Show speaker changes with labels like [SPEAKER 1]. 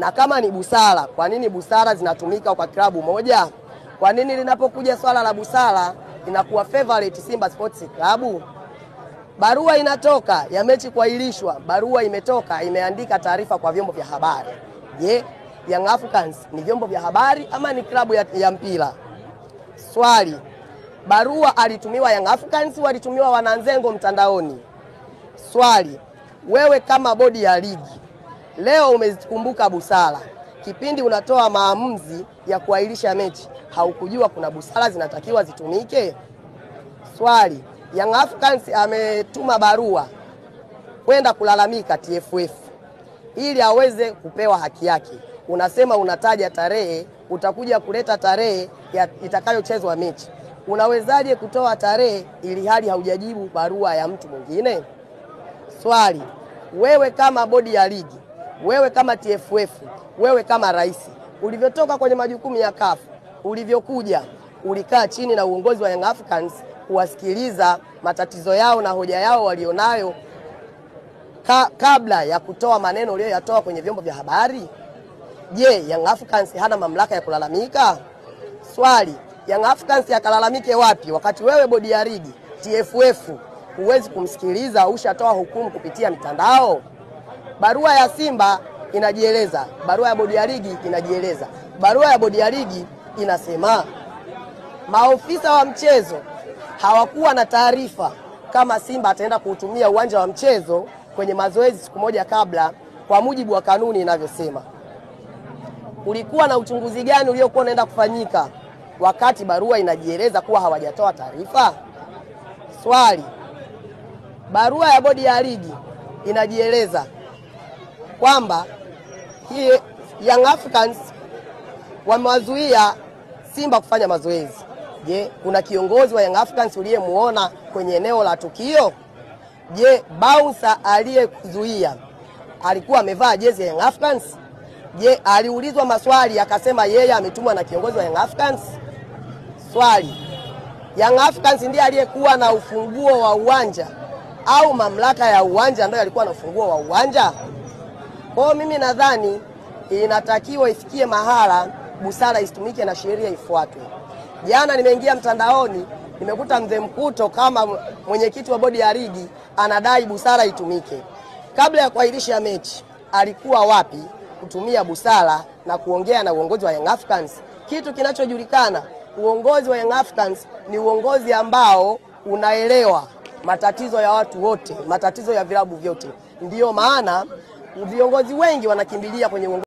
[SPEAKER 1] Na kama ni busara, kwa nini busara zinatumika kwa klabu moja? Kwa nini linapokuja swala la busara inakuwa favorite Simba Sports Club? Barua inatoka ya mechi kuahirishwa, barua imetoka imeandika taarifa kwa vyombo vya habari. Je, Young Africans ni vyombo vya habari ama ni klabu ya mpira? Swali, barua alitumiwa Young Africans walitumiwa wananzengo mtandaoni? Swali, wewe kama bodi ya ligi leo umezikumbuka busara, kipindi unatoa maamuzi ya kuahirisha mechi haukujua kuna busara zinatakiwa zitumike? Swali, Young Africans ametuma barua kwenda kulalamika TFF ili aweze kupewa haki yake. Unasema unataja tarehe, utakuja kuleta tarehe itakayochezwa mechi. Unawezaje kutoa tarehe ili hali haujajibu barua ya mtu mwingine? Swali, wewe kama bodi ya ligi, wewe kama TFF, wewe kama rais, ulivyotoka kwenye majukumu ya CAF, ulivyokuja, ulikaa chini na uongozi wa Young Africans kuwasikiliza matatizo yao na hoja yao walionayo kabla ya kutoa maneno uliyoyatoa kwenye vyombo vya habari? Je, Young Africans hana mamlaka ya kulalamika? Swali, Young Africans yakalalamike wapi wakati wewe bodi ya ligi TFF huwezi kumsikiliza, ushatoa hukumu kupitia mitandao? Barua ya Simba inajieleza, barua ya bodi ya ligi inajieleza. Barua ya bodi ya ligi inasema maofisa wa mchezo hawakuwa na taarifa kama Simba ataenda kuutumia uwanja wa mchezo kwenye mazoezi siku moja kabla, kwa mujibu wa kanuni inavyosema. Ulikuwa na uchunguzi gani uliokuwa unaenda kufanyika wakati barua inajieleza kuwa hawajatoa taarifa? Swali, barua ya bodi ya ligi inajieleza kwamba Young Africans wamewazuia Simba kufanya mazoezi. Je, kuna kiongozi wa Young Africans uliyemuona kwenye eneo la tukio? Je, bouncer aliyekuzuia alikuwa amevaa jezi ya Young Africans? Je, aliulizwa maswali akasema yeye ametumwa na kiongozi wa Young Africans? Swali, Young Africans ndiye aliyekuwa na ufunguo wa uwanja au mamlaka ya uwanja ndio alikuwa na ufunguo wa uwanja? Kwa mimi nadhani inatakiwa ifikie mahala busara isitumike na sheria ifuatwe. Jana nimeingia mtandaoni, nimekuta Mzee Mkuto kama mwenyekiti wa bodi ya ligi anadai busara itumike. Kabla ya kuahirisha mechi, alikuwa wapi kutumia busara na kuongea na uongozi wa Young Africans? Kitu kinachojulikana, uongozi wa Young Africans ni uongozi ambao unaelewa matatizo ya watu wote, matatizo ya vilabu vyote. Ndiyo maana viongozi wengi wanakimbilia kwenye uongozi